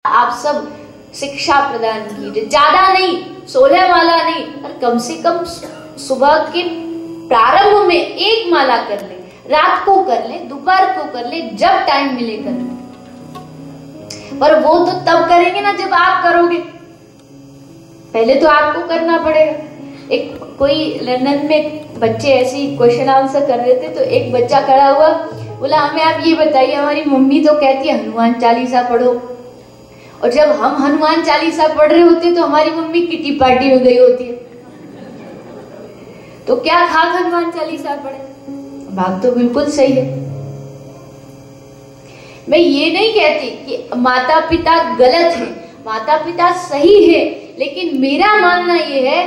आप सब शिक्षा प्रदान कीजिए, ज्यादा नहीं, 16 माला नहीं, पर कम से कम सुबह के प्रारंभ में 1 माला कर ले, रात को कर ले, दोपहर को कर ले, जब टाइम मिले कर ले। पर वो तो तब करेंगे ना जब आप करोगे, पहले तो आपको करना पड़ेगा। एक कोई लंदन में बच्चे ऐसे ही क्वेश्चन आंसर कर रहे थे, तो एक बच्चा खड़ा हुआ, बोला हमें आप ये बताइए, हमारी मम्मी तो कहती है हनुमान चालीसा पढ़ो, और जब हम हनुमान चालीसा पढ़ रहे होते तो हमारी मम्मी किटी पार्टी में गई होती है, तो क्या खाक हनुमान चालीसा पढ़े? बात तो बिल्कुल सही है। मैं ये नहीं कहती कि माता पिता गलत है, माता पिता सही है, लेकिन मेरा मानना ये है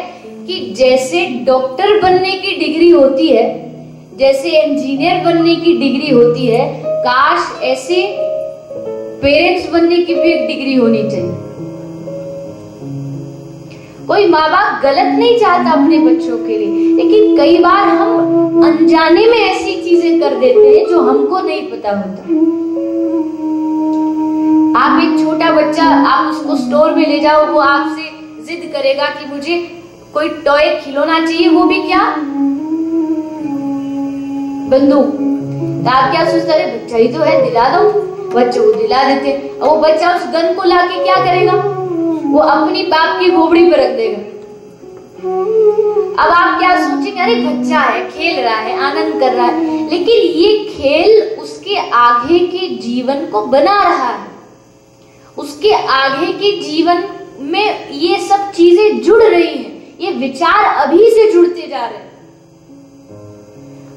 कि जैसे डॉक्टर बनने की डिग्री होती है, जैसे इंजीनियर बनने की डिग्री होती है, काश ऐसे पेरेंट्स बनने की भी एक डिग्री होनी चाहिए। कोई माँ बाप गलत नहीं चाहता अपने बच्चों के लिए, लेकिन कई बार हम अनजाने में ऐसी चीजें कर देते हैं जो हमको नहीं पता होता। आप एक छोटा बच्चा, आप उसको स्टोर में ले जाओ, वो आपसे जिद करेगा कि मुझे कोई टॉय खिलौना चाहिए, वो भी क्या, बंदूक। तो आप क्या सोचते हैं, बच्चा ही तो है, दिला दो, बच्चों को दिला देते। और वो बच्चा उस गन को लाके क्या करेगा, वो अपनी बाप की खोपड़ी पर रख देगा। अब आप क्या सोचेंगे, अरे बच्चा है, खेल रहा है, आनंद कर रहा है, लेकिन ये खेल उसके आगे के जीवन को बना रहा है, उसके आगे के जीवन में ये सब चीजें जुड़ रही हैं, ये विचार अभी से जुड़ते जा रहे हैं।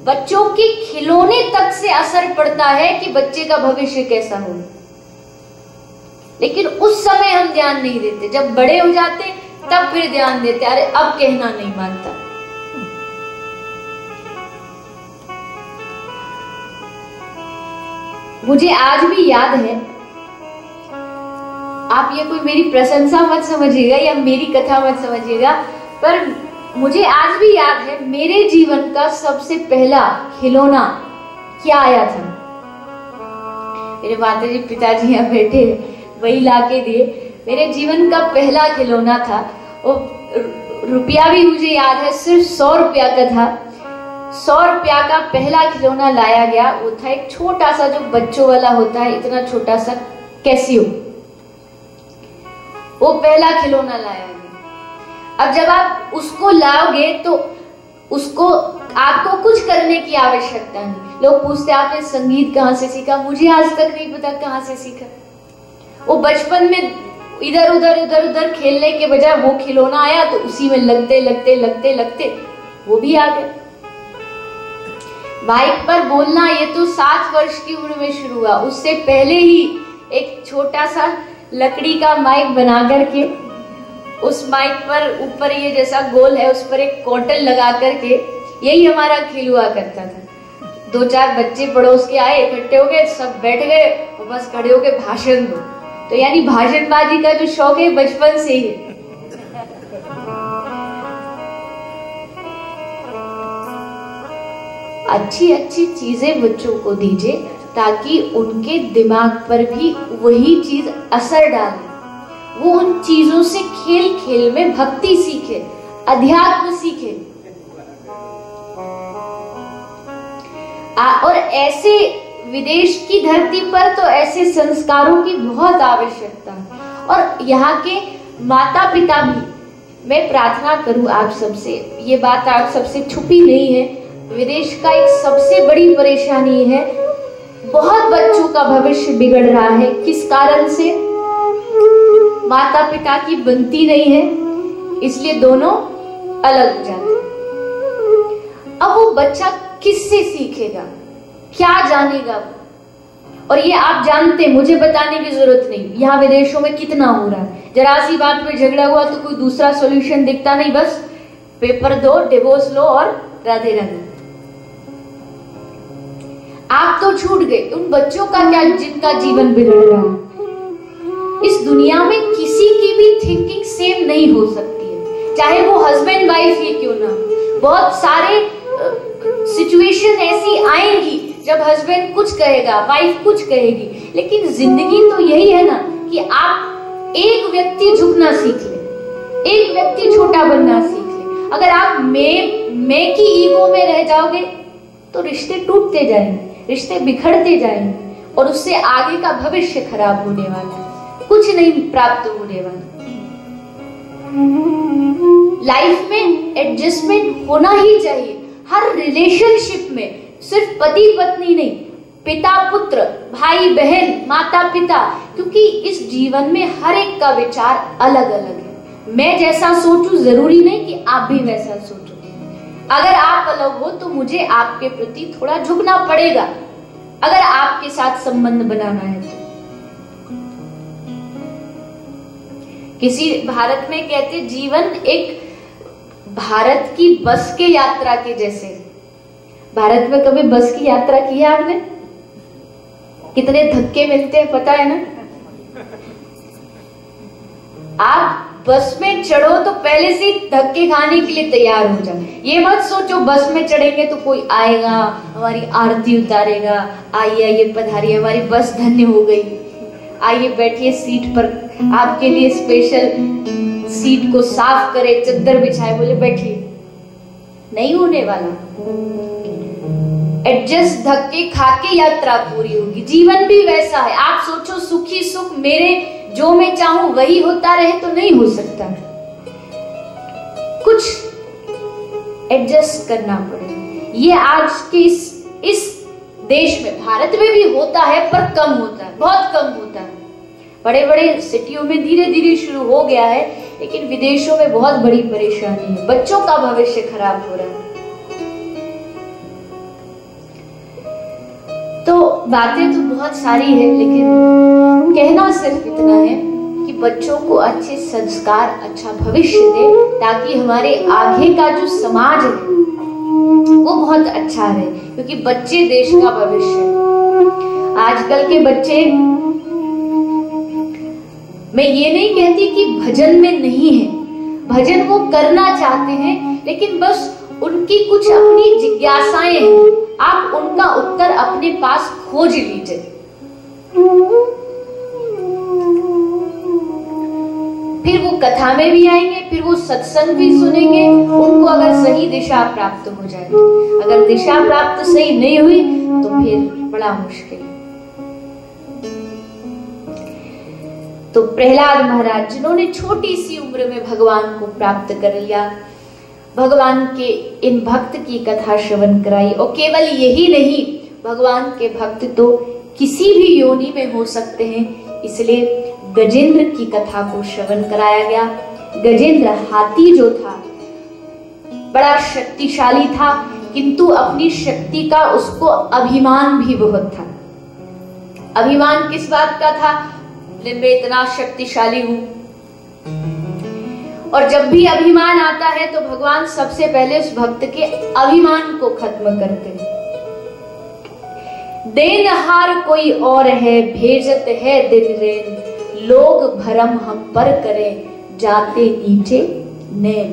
बच्चों के खिलौने तक से असर पड़ता है कि बच्चे का भविष्य कैसा हो, लेकिन उस समय हम ध्यान नहीं देते, जब बड़े हो जाते तब फिर ध्यान देते, अरे अब कहना नहीं मानता। मुझे आज भी याद है, आप ये कोई मेरी प्रशंसा मत समझिएगा या मेरी कथा मत समझिएगा, पर मुझे आज भी याद है मेरे जीवन का सबसे पहला खिलौना क्या आया था। मेरे माताजी पिताजी यहाँ बैठे, वही लाके दिए। मेरे जीवन का पहला खिलौना था, वो रुपया भी मुझे याद है, सिर्फ 100 रुपया का था। 100 रुपया का पहला खिलौना लाया गया, वो था एक छोटा सा, जो बच्चों वाला होता है, इतना छोटा सा कैसियो, वो पहला खिलौना लाया गया। अब जब आप उसको लाओगे तो उसको आपको कुछ करने की आवश्यकता नहीं। लोग पूछते आपने संगीत कहाँ से सीखा, मुझे आज तक नहीं पता कहाँ से सीखा। वो बचपन में इधर उधर खेलने के बजाय वो खिलौना आया तो उसी में लगते लगते वो भी आ गया। माइक पर बोलना ये तो 7 वर्ष की उम्र में शुरू हुआ, उससे पहले ही एक छोटा सा लकड़ी का माइक बना करके, उस माइक पर ऊपर ये जैसा गोल है, उस पर एक कॉटन लगा करके, यही हमारा खेल हुआ करता था। 2-4 बच्चे पड़ोस के आए, इकट्ठे हो गए, सब बैठ गए और बस खड़े हो गए भाषण दो। तो यानी भाषणबाजी का जो शौक है बचपन से ही है। अच्छी चीजें बच्चों को दीजिए ताकि उनके दिमाग पर भी वही चीज असर डाले, वो उन चीजों से खेल खेल में भक्ति सीखे, अध्यात्म सीखे। और ऐसे विदेश की धरती पर तो ऐसे संस्कारों की बहुत आवश्यकता है। और यहाँ के माता पिता भी, मैं प्रार्थना करूं आप सबसे, ये बात आप सबसे छुपी नहीं है, विदेश का एक सबसे बड़ी परेशानी है, बहुत बच्चों का भविष्य बिगड़ रहा है। किस कारण से? माता पिता की बनती नहीं है, इसलिए दोनों अलग हो जाते हैं। अब वो बच्चा किससे सीखेगा, क्या जानेगा? और ये आप जानते, मुझे बताने की जरूरत नहीं, यहाँ विदेशों में कितना हो रहा है। जरा सी बात पे झगड़ा हुआ तो कोई दूसरा सॉल्यूशन दिखता नहीं, बस पेपर दो, डिवोर्स लो और राधे राधे। आप तो छूट गए, उन बच्चों का क्या जिनका जीवन बिगड़ रहा है। इस दुनिया में किसी की भी थिंकिंग सेम नहीं हो सकती है, चाहे वो हस्बैंड वाइफ ही क्यों ना। बहुत सारे सिचुएशन ऐसी आएंगी जब हस्बैंड कुछ कहेगा, वाइफ कुछ कहेगी, लेकिन जिंदगी तो यही है ना कि आप एक व्यक्ति झुकना सीख ले, एक व्यक्ति छोटा बनना सीख ले। अगर आप मैं की ईगो में रह जाओगे तो रिश्ते टूटते जाएंगे, रिश्ते बिखरते जाएंगे और उससे आगे का भविष्य खराब होने वाला है, कुछ नहीं प्राप्त होने वाला। लाइफ में एडजस्टमेंट होना ही चाहिए हर रिलेशनशिप में, सिर्फ पति पत्नी नहीं, पिता पुत्र, भाई बहन, माता पिता, क्योंकि इस जीवन में हर एक का विचार अलग अलग है। मैं जैसा सोचूं जरूरी नहीं कि आप भी wैसा सोचो। अगर आप अलग हो तो मुझे आपके प्रति थोड़ा झुकना पड़ेगा, अगर आपके साथ संबंध बनाना है तो। किसी भारत में कहते जीवन एक भारत की बस के यात्रा के जैसे। भारत में कभी बस की यात्रा की है आपने? कितने धक्के मिलते हैं पता है ना? आप बस में चढ़ो तो पहले से धक्के खाने के लिए तैयार हो जाओ। ये मत सोचो बस में चढ़ेंगे तो कोई आएगा हमारी आरती उतारेगा, आइए आइए पधारिए हमारी बस धन्य हो गई, आइए बैठिए सीट पर, आपके लिए स्पेशल सीट को साफ करे, चद्दर बिछाए, बोले बैठिए। नहीं होने वाला। एडजस्ट धक्के खा के यात्रा पूरी होगी। जीवन भी वैसा है। आप सोचो सुखी सुख मेरे जो मैं चाहूं वही होता रहे तो नहीं हो सकता, कुछ एडजस्ट करना पड़ेगा। ये आज के इस देश में, भारत में भी होता है पर कम होता है, बहुत कम होता है। बड़े बड़े सिटियों में धीरे धीरे शुरू हो गया है, लेकिन विदेशों में बहुत बड़ी परेशानी है, बच्चों का भविष्य खराब हो रहा है। तो बातें तो बहुत सारी है, लेकिन कहना सिर्फ इतना है कि बच्चों को अच्छे संस्कार, अच्छा भविष्य दे, ताकि हमारे आगे का जो समाज है वो बहुत अच्छा रहे, क्योंकि बच्चे देश का भविष्य है। आजकल के बच्चे, मैं ये नहीं कहती कि भजन में नहीं है, भजन वो करना चाहते हैं, लेकिन बस उनकी कुछ अपनी जिज्ञासाएं हैं, आप उनका उत्तर अपने पास खोज लीजिए। फिर वो कथा में भी आएंगे, फिर वो सत्संग भी सुनेंगे, उनको अगर सही दिशा प्राप्त हो जाए। अगर दिशा प्राप्त सही नहीं हुई तो फिर बड़ा मुश्किल। तो प्रहलाद महाराज जिन्होंने छोटी सी उम्र में भगवान को प्राप्त कर लिया, भगवान के इन भक्त की कथा श्रवण कराई, और केवल यही नहीं, भगवान के भक्त तो किसी भी योनि में हो सकते हैं, इसलिए गजेंद्र की कथा को श्रवण कराया गया। गजेंद्र हाथी जो था बड़ा शक्तिशाली था, किंतु अपनी शक्ति का उसको अभिमान भी बहुत था। अभिमान किस बात का था? मैं इतना शक्तिशाली हूं। और जब भी अभिमान आता है तो भगवान सबसे पहले उस भक्त के अभिमान को खत्म करते हैं। देनहार कोई और है, भेजत है दिन रेन, लोग भरम हम पर करें, जाते नीचे नैन।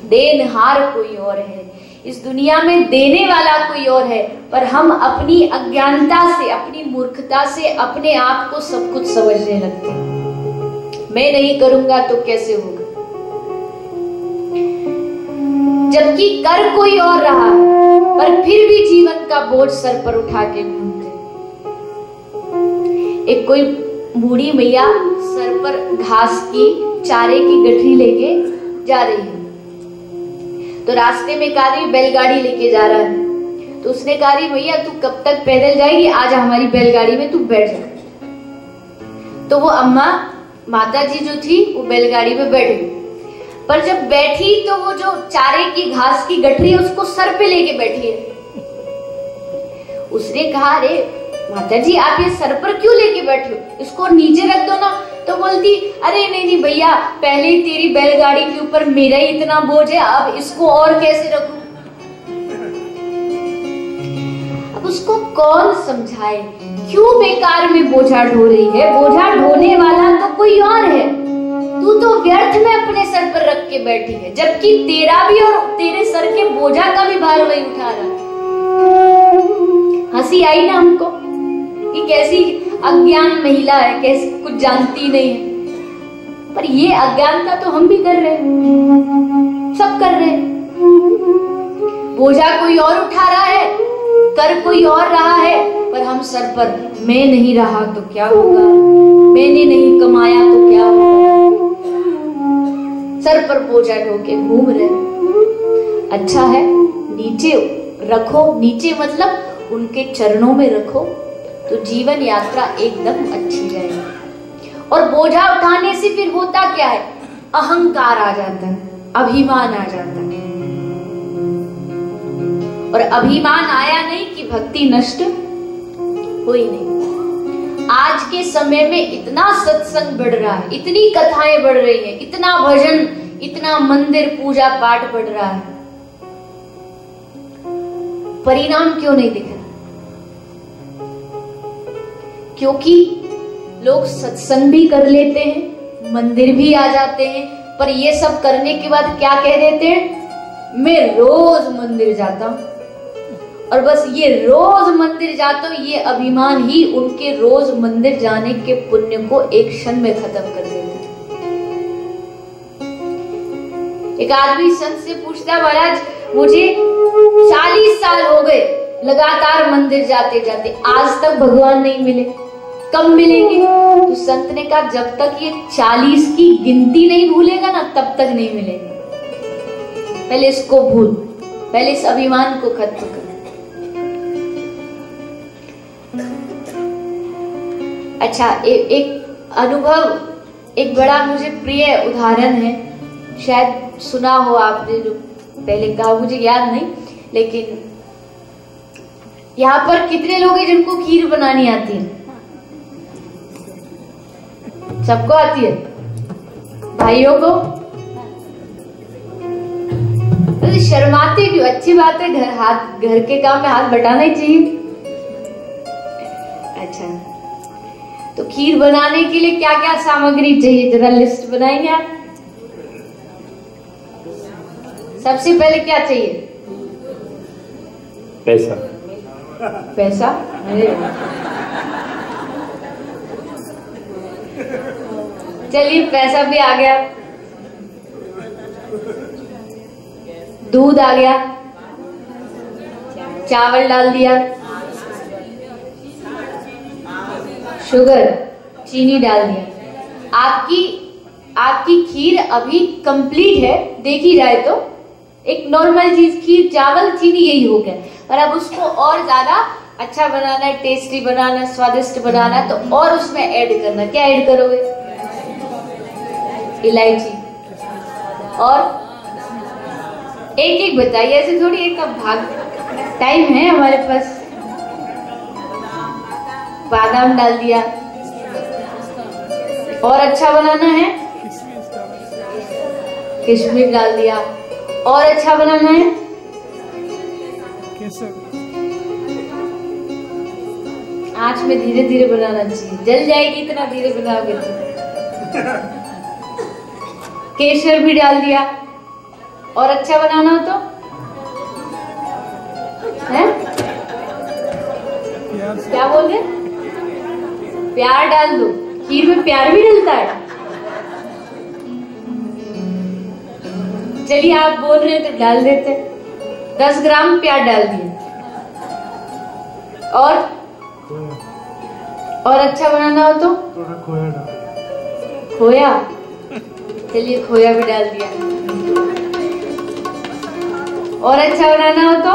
देनहार कोई और है, इस दुनिया में देने वाला कोई और है, पर हम अपनी अज्ञानता से, अपनी मूर्खता से अपने आप को सब कुछ समझने लगते हैं। मैं नहीं करूंगा तो कैसे होगा, जबकि कर कोई और रहा है, पर फिर भी जीवन का बोझ सर पर उठा के घूमते। एक कोई बूढ़ी मैया सर पर घास की, चारे की गठरी लेके जा रही है, तो रास्ते में एक आदमी बैलगाड़ी लेके जा रहा है। तो उसने कहा, भैया तू कब तक पैदल जाएगी, आजा हमारी बैलगाड़ी में तू बैठ जा। तो वो अम्मा, माता जी जो थी, वो बैलगाड़ी में बैठ गई, पर जब बैठी तो वो जो चारे की घास की गठरी है उसको सर पे लेके बैठी है। उसने कहा, अरे माता जी आप ये सर पर क्यों लेके बैठे हो, इसको नीचे रख दो ना। तो बोलती, अरे नहीं भैया, पहले ही तेरी बैलगाड़ी के ऊपर मेरा ही इतना बोझ है, अब इसको और कैसे रखूं। अब उसको कौन समझाए, क्यों बेकार में बोझा ढो रही है, बोझा ढोने वाला तो कोई और है, तू तो व्यर्थ में अपने सर पर रख के बैठी है, जबकि तेरा भी और तेरे सर के बोझा का भी भार वही उठा रहा है। हंसी आई ना हमको, कि कैसी अज्ञान महिला है, कैसी कुछ जानती नहीं है। पर ये अज्ञानता तो हम भी कर रहे हैं, सब कर रहे हैं। बोझा कोई और उठा रहा है, कर कोई और रहा है, पर हम सर पर मैं नहीं रहा तो क्या होगा, मैंने नहीं कमाया तो क्या होगा, सर पर बोझा ढोके घूम रहे। अच्छा है नीचे रखो, नीचे मतलब उनके चरणों में रखो तो जीवन यात्रा एकदम अच्छी रहेगी। और बोझा उठाने से फिर होता क्या है, अहंकार आ जाता है, अभिमान आ जाता है। और अभिमान आया नहीं कि भक्ति नष्ट हुई नहीं। आज के समय में इतना सत्संग बढ़ रहा है, इतनी कथाएं बढ़ रही हैं, इतना भजन, इतना मंदिर पूजा पाठ बढ़ रहा है, परिणाम क्यों नहीं दिख रहा? क्योंकि लोग सत्संग भी कर लेते हैं, मंदिर भी आ जाते हैं, पर ये सब करने के बाद क्या कह देते हैं, मैं रोज मंदिर जाता हूं। और बस ये रोज मंदिर जाता हूं, ये अभिमान ही उनके रोज मंदिर जाने के पुण्य को एक क्षण में खत्म कर देता है। एक आदमी संत से पूछता है, महाराज मुझे 40 साल हो गए लगातार मंदिर जाते जाते, आज तक भगवान नहीं मिले, कब मिलेंगे? तो संत ने कहा, जब तक ये 40 की गिनती नहीं भूलेगा ना, तब तक नहीं मिलेंगे। पहले इसको भूल, पहले इस अभिमान को खत्म कर। अच्छा, एक अनुभव, एक बड़ा मुझे प्रिय उदाहरण है, शायद सुना हो आपने, जो पहले कहा मुझे याद नहीं, लेकिन यहाँ पर कितने लोग हैं जिनको खीर बनानी आती है? सबको आती है? भाइयों को? तो शर्माते क्यों? अच्छी बात है, घर के काम में हाथ बटाना ही चाहिए। अच्छा, तो खीर बनाने के लिए क्या क्या सामग्री चाहिए, जरा लिस्ट बनाएंगे आप? सबसे पहले क्या चाहिए? पैसा। पैसा? चलिए पैसा भी आ गया, दूध आ गया, चावल डाल दिया, शुगर, चीनी डाल दिया। आपकी खीर अभी कंप्लीट है, देखी जाए तो एक नॉर्मल चीज, खीर चावल चीनी यही हो गया। और अब उसको और ज्यादा अच्छा बनाना है, टेस्टी बनाना है, स्वादिष्ट बनाना है, तो और उसमें ऐड करना। क्या ऐड करोगे? इलायची। और एक एक बताइए, ऐसे थोड़ी एक कप भाग, टाइम है हमारे पास। बादाम डाल दिया। और अच्छा बनाना है, किशमिश डाल दिया। और अच्छा बनाना है, आंच में धीरे धीरे बनाना चाहिए, जल जाएगी इतना धीरे बनाओगे तो। केसर भी डाल दिया। और अच्छा बनाना हो तो है, क्या बोल रहे? प्यार डाल दो। खीर में प्यार भी डलता है? चलिए आप बोल रहे हैं तो डाल देते। 10 ग्राम प्यार डाल दिए। और अच्छा बनाना हो तो खोया। चलिए खोया भी डाल दिया। और अच्छा बनाना हो तो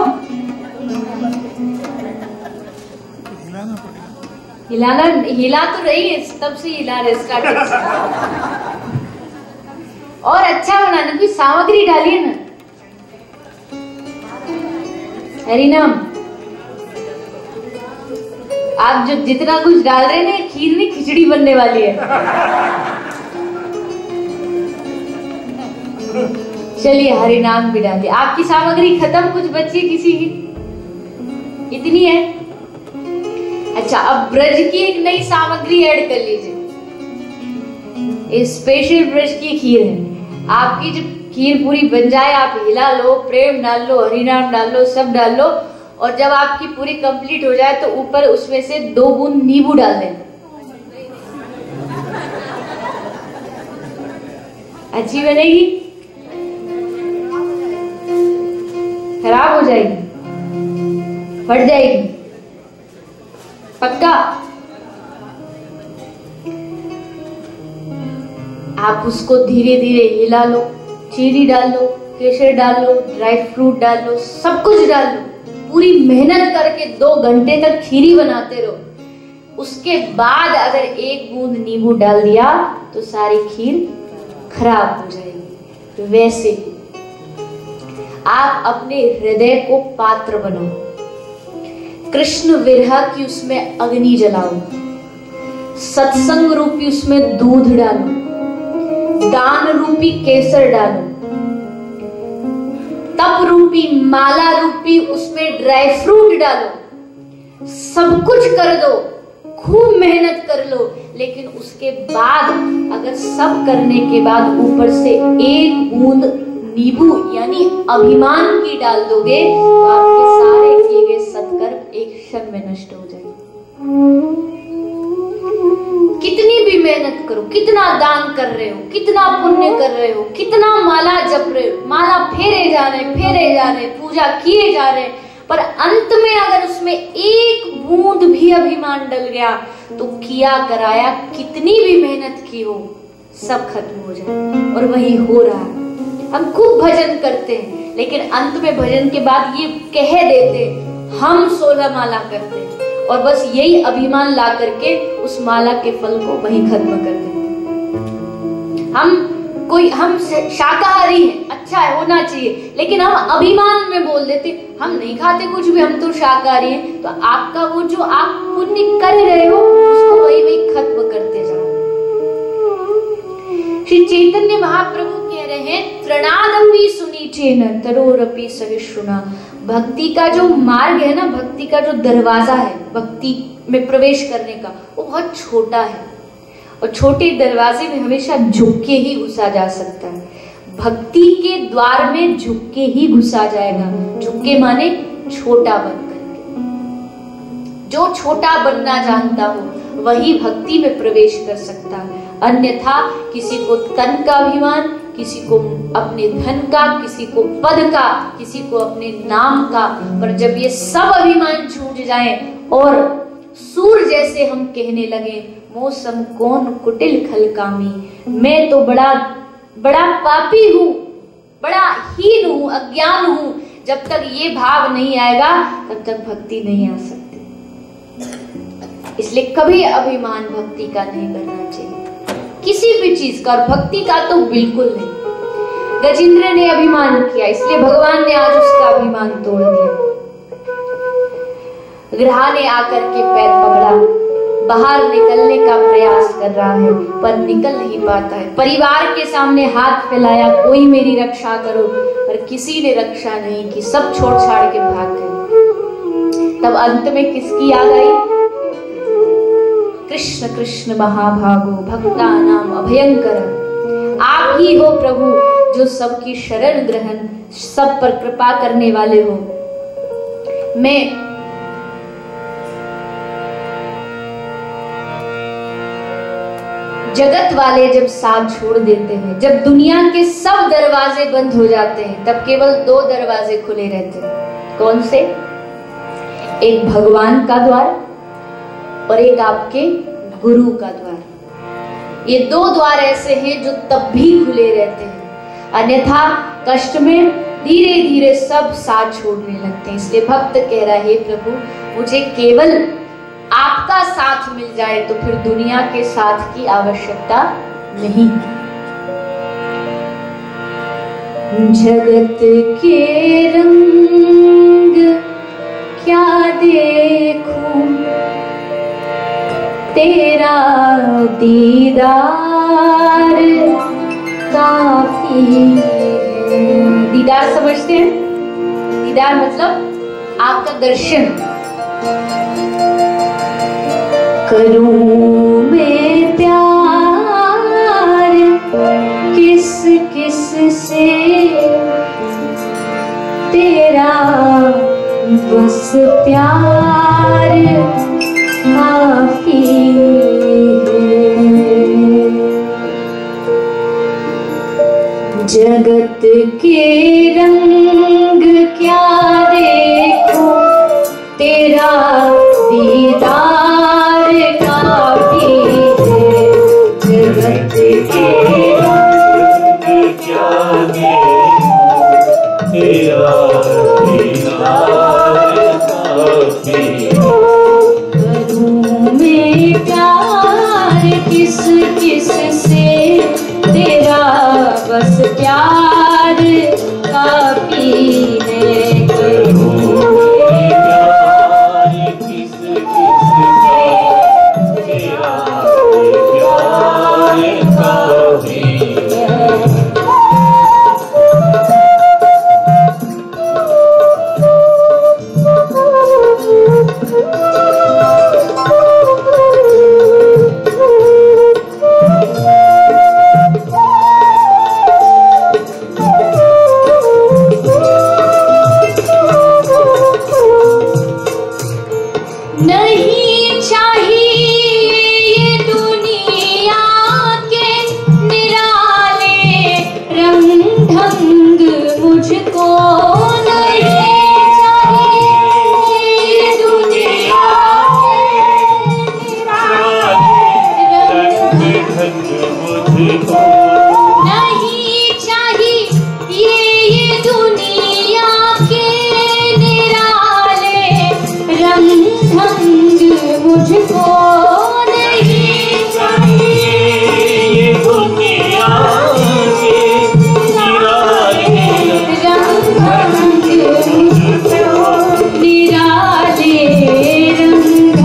हिला तो रही है, तब से हिला रहे स्टार्टिंग से। और अच्छा बनाना की सामग्री डालिए ना। हरि नाम। आप जो जितना कुछ डाल रहे हैं ना, खीर नहीं खिचड़ी बनने वाली है। चलिए हरि नाम भी डालिए। आपकी सामग्री खत्म, कुछ बची किसी की? इतनी है? अच्छा, अब ब्रज की एक नई सामग्री ऐड कर लीजिए। स्पेशल ब्रज की खीर है। आपकी जब खीर पूरी बन जाए, आप हिला लो, प्रेम डाल लो, हरिनाम डाल लो, सब डाल लो, और जब आपकी पूरी कंप्लीट हो जाए तो ऊपर उसमें से 2 बूंद नींबू डाल दें। अच्छी बनेगी? खराब हो जाएगी, फट जाएगी, पक्का। आप उसको धीरे धीरे हिला लो, चीनी डाल लो, केसर डाल लो, ड्राई फ्रूट डाल लो, सब कुछ डाल लो, पूरी मेहनत करके 2 घंटे तक खीरी बनाते रहो। उसके बाद अगर 1 बूंद नींबू डाल दिया तो सारी खीर खराब हो जाएगी। तो वैसे ही आप अपने हृदय को पात्र बनाओ, कृष्ण विरह की उसमें अग्नि जलाओ, सत्संग रूपी उसमें दूध डालो, दान रूपी केसर डालो, तप रूपी माला रूपी उसमें ड्राई फ्रूट डालो, सब कुछ कर दो, खूब मेहनत कर लो। लेकिन उसके बाद अगर सब करने के बाद ऊपर से 1 बूंद नींबू यानी अभिमान की डाल दोगे तो आपके सारे किए गए सत्कर्म एक क्षण में नष्ट हो जाएंगे। कितनी भी मेहनत करो, कितना दान कर रहे हो, कितना पुण्य कर रहे हो, कितना माला जप रहे हो, माला फेरे जा रहे, पूजा किए जा रहे, पर अंत में अगर उसमें 1 बूंद भी अभिमान डल गया तो किया कराया कितनी भी मेहनत की हो सब खत्म हो जाए। और वही हो रहा है। हम खूब भजन करते हैं लेकिन अंत में भजन के बाद ये कह देते हम 16 माला करते हैं और बस यही अभिमान ला करके उस माला के फल को वहीं खत्म कर देते। हम शाकाहारी हैं, अच्छा है, होना चाहिए, लेकिन हम अभिमान में बोल देते हम नहीं खाते कुछ भी, हम तो शाकाहारी हैं। तो आपका वो जो आप पुण्य कर रहे हो उसको वही खत्म करते जाओ। श्री चैतन्य महाप्रभु कह रहे हैं तृणादपि सुनीचेन तरोरपि सहिष्णुना। भक्ति का जो मार्ग है ना, भक्ति का जो दरवाजा है भक्ति में प्रवेश करने का, वो बहुत छोटा है और छोटे दरवाजे में हमेशा झुक के ही घुसा जा सकता है। भक्ति के द्वार में झुक के ही घुसा जाएगा। झुक के माने छोटा बन करके। जो छोटा बनना जानता हो वही भक्ति में प्रवेश कर सकता है। अन्यथा किसी को तन का अभिमान, किसी को अपने धन का, किसी को पद का, किसी को अपने नाम का, पर जब ये सब अभिमान छूट जाए और सूर जैसे हम कहने लगे मौसम कौन कुटिल खलकामी, मैं तो बड़ा पापी हूं, बड़ा हीन हूं, अज्ञान हूं, जब तक ये भाव नहीं आएगा तब तक भक्ति नहीं आ सकती। इसलिए कभी अभिमान भक्ति का नहीं करना चाहिए, किसी भी चीज का, और भक्ति का तो बिल्कुल नहीं। गजेंद्र ने अभिमान किया इसलिए भगवान ने आज उसका अभिमान तोड़ दिया। ग्रहा ने आकर के पैर पकड़ा, बाहर निकलने का प्रयास कर रहा है पर निकल नहीं पाता है। परिवार के सामने हाथ फैलाया, कोई मेरी रक्षा करो, पर किसी ने रक्षा नहीं की, सब छोड़ छाड़ के भाग गए। तब अंत में किसकी याद आई? कृष्ण कृष्ण महाभागो भक्ता नाम अभयंकर। आप ही हो प्रभु जो सबकी शरण ग्रहण, सब पर कृपा करने वाले हो। मैं जगत वाले जब साथ छोड़ देते हैं, जब दुनिया के सब दरवाजे बंद हो जाते हैं, तब केवल 2 दरवाजे खुले रहते हैं। कौन से? एक भगवान का द्वार और एक आपके गुरु का द्वार। ये 2 द्वार ऐसे हैं जो तब भी खुले रहते हैं, अन्यथा कष्ट में धीरे धीरे सब साथ छोड़ने लगते हैं। इसलिए भक्त कह रहा है प्रभु मुझे केवल आपका साथ मिल जाए तो फिर दुनिया के साथ की आवश्यकता नहीं। जगत के रंग क्या देखूं, तेरा दीदार काफी है। दीदार समझते हैं? दीदार मतलब आपका दर्शन। करूं मैं प्यार किस किस से, तेरा बस प्यार काफी है। जगत के रंग क्या देखो, तेरा दीदार काफी है। जगत के रंग क्या देखो, तेरा दीदार काफी है। करूं मैं प्यार किस किस से, तेरा बस प्यार काफी है। करूं मैं प्यार किस किस से, तेरा प्यार काफी है। नहीं चाहिए ये दुनिया के निराले रंग ढंग मुझको, नहीं चाहिए ये दुनिया के निराले रंग ढंग मुझको, नहीं चाहिए ये दुनिया के निराले रंग मुझको, नहीं चाहिए ये दुनिया के निराले रंग मुझको, निराले रंग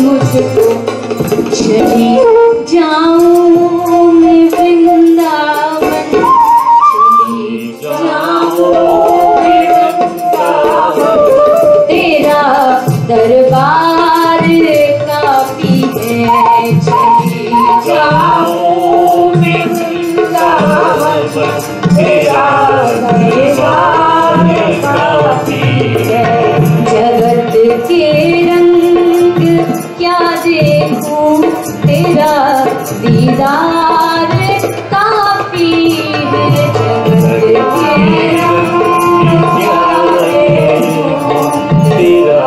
मुझको। चली जाऊं मैं वृंदावन, चली जाऊं मैं वृंदावन, तेरा दरबार काफी है। चली जाऊं मैं वृंदावन, तेरा दरबार काफी है। जगत के रंग क्या देखूं, तेरा दीदार काफी है। जगत के रंग क्या देखूं, तेरा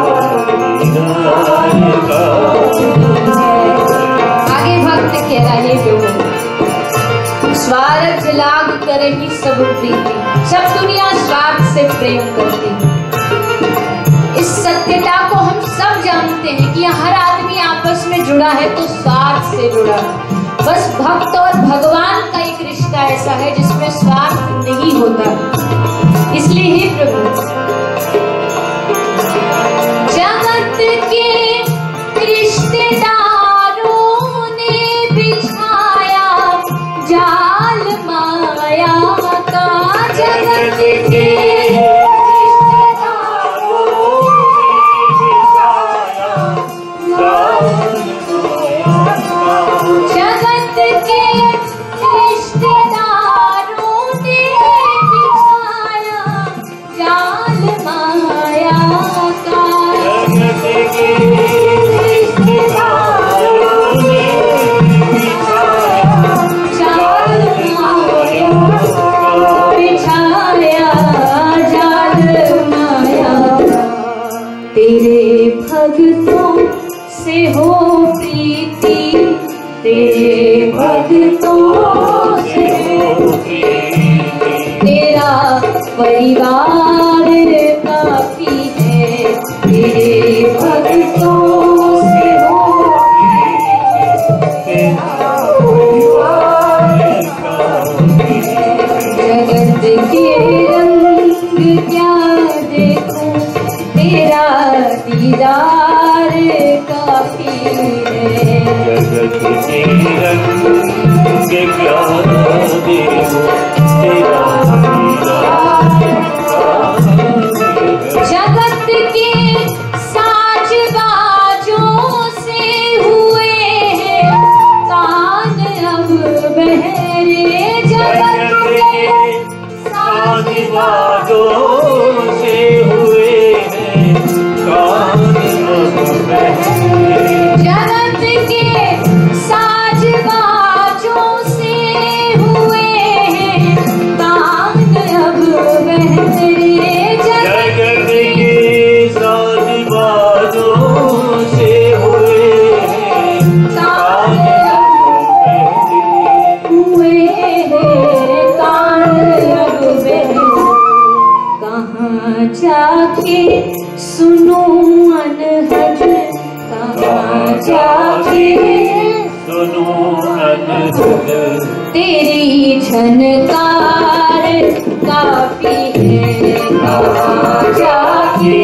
आगे भक्त कह रहा है प्रभु, स्वार्थ लाग करे ही सब प्रीति, सब दुनिया स्वार्थ से प्रेम करती। इस सत्यता को हम सब जानते हैं कि हर आदमी आपस में जुड़ा है तो स्वार्थ से जुड़ा है। बस भक्त और भगवान का एक रिश्ता ऐसा है जिसमें स्वार्थ नहीं होता। इसलिए ही प्रभु जगत के रिश्तेदारों ने बिछाया जाल माया का, जगत के रिश्तेदारों ने बिछाया जाल माया का, जगत के रिश्तेदारों ने बिछाया जाल माया का, जगत के तेरे भक्तों से हो प्रीति, तेरे भक्तों से हो प्रीति, तेरा परिवार काफी है। तेरे भक्तों से हो प्रीति, तेरा परिवार काफी है। जगत के रंग क्या देखूं, तेरा दीदार काफी है। जगत के रंग क्या देखूं, तेरा दीदार काफी है। जगत के साज बाजों से हुए हैं कान अब बहरे, जगत के साज बाजों से हुए हैं जाके सुनो अनहद, कहाँ जाके सुनो अनहद, तेरी झनकार काफी है, कहाँ जाके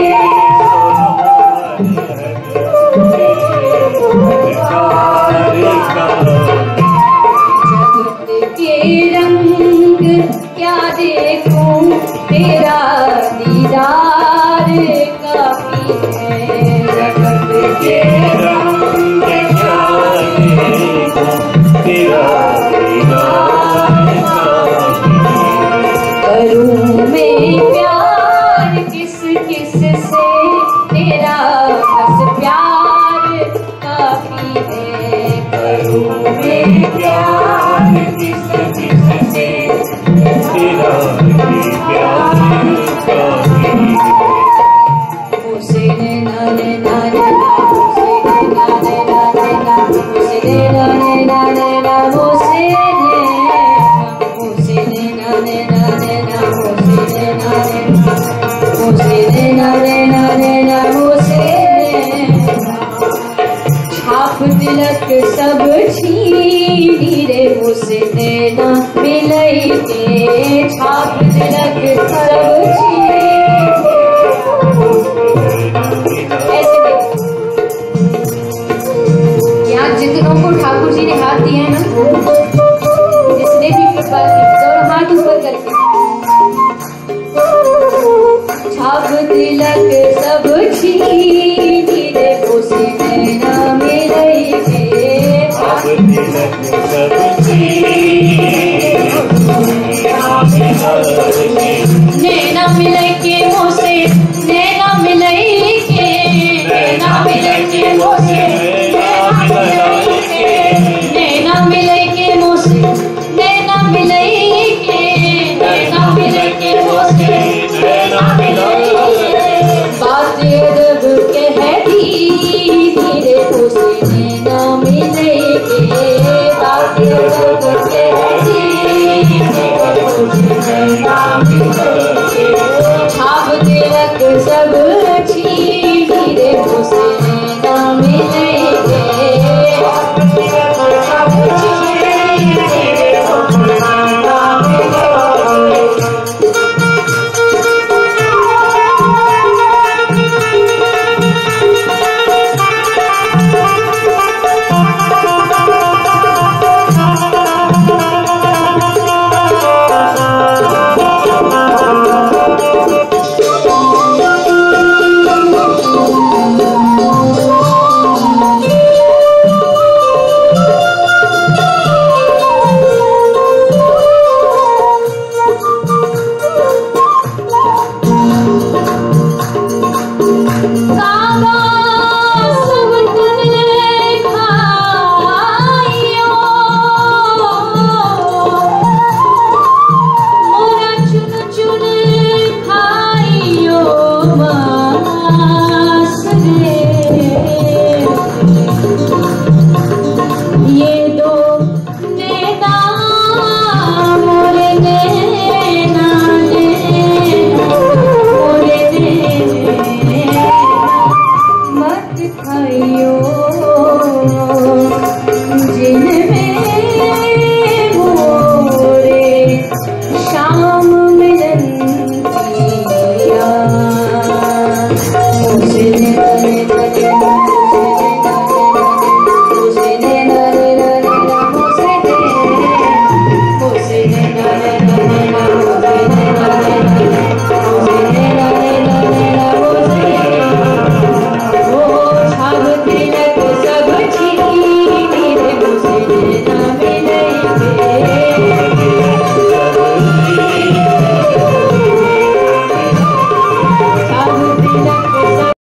जगत के रंग क्या देखूं, तेरा दीदार काफी है। जगत के रंग क्या देखूं, तेरा दीदार काफी है। करूं मैं प्यार किस किस से, तेरा बस प्यार काफी है। करूं मैं प्यार किस किस से, तेरा भी प्यार काफी है। उसे नैना नैना नैना, उसे नैना नैना नैना, उसे नैना नैना नैना, उसे नैना नैना नैना, उसे नैना नैना, उसे नैना नैना नैना, उसे नैना। छाप तिलक सब छीनी रे, उसे नैना मिलई के, छाप तिलक सब छीनी। ऐसे देखो, यहाँ जितनों को ठाकुर जी ने हाथ दिया है ना, जिसने भी कृपा की, दोनों हाथ ऊपर करके, छाप तिलक सब छीनी रे, उसे नैना मिलई के, छाप तिलक सब नैना मिलई के मोसे, नैना मिलई के, नैना मिलई के मोसे, नैना मिलई के मोसे, नैना मिलई के, नैना मिलई के मोसे, नैना मिलई के। बात रब कहती धीरे, उसे नैना मिलई के, बात रब कहती धीरे, उसे नैना